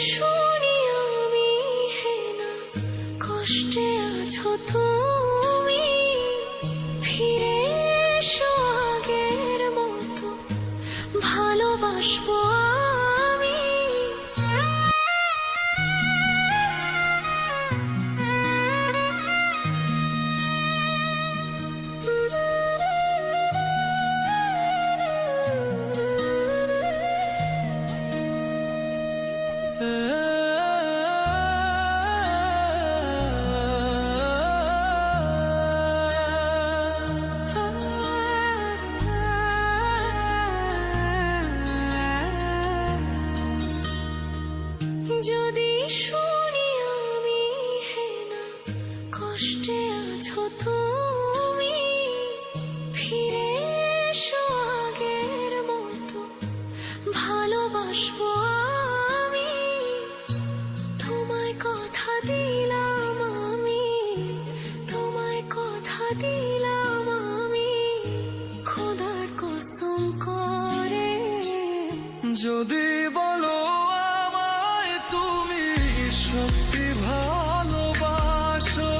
শুনি আমি হে না কষ্টে আছো তুমি, ফিরে এসো আগের মতো ভালোবাসবো আমি। যদি শুনি আমি হে না কষ্টে আছো তুমি, ফিরে এসো আগের মতো ভালোবাসবো আমি। তোমায় কথা দিলাম আমি, তোমায় কথা দিলাম আমি, খোদার কসম করে। যদি বলো আমায় তুমি সত্যি ভালোবাসো,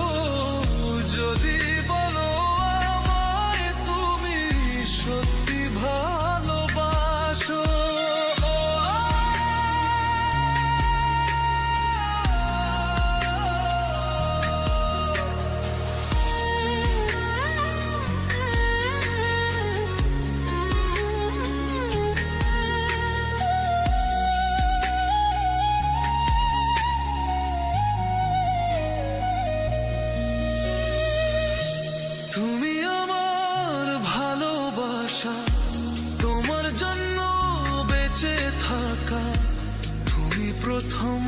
যদি বলো আমায় তুমি সত্যি ভালোবাসো, তুমি আমার ভালোবাসা, তোমার জন্য বেঁচে থাকা, তুমি প্রথম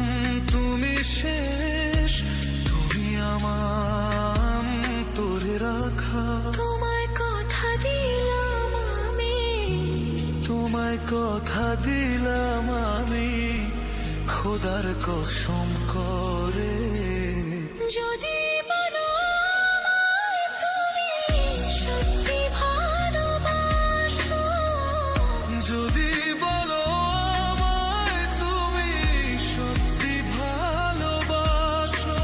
তুমি শেষ, তুমি আমার তোরে রাখা। তোমায় কথা দিলাম আমি, তোমায় কথা দিলাম আমি, খোদার কসম করে। যদি বলো আমায় তুমি সত্যি ভালোবাসো, যদি বলো আমায় তুমি সত্যি ভালোবাসো,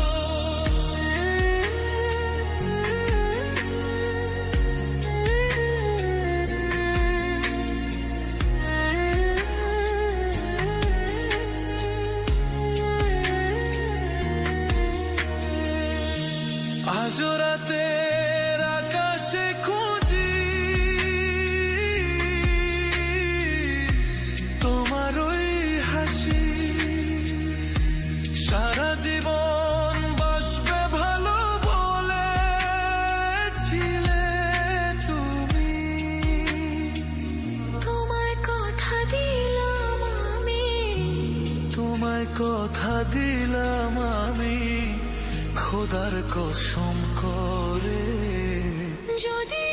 আজ রাতের আকাশে খুঁজি তোমার ওই হাসি, সারা জীবন বাসবে ভালো বলেছিলে তুমি। তোমায় কথা দিলাম আমি, তোমায় কথা দিলাম আমি, খোদার কসম করে। যদি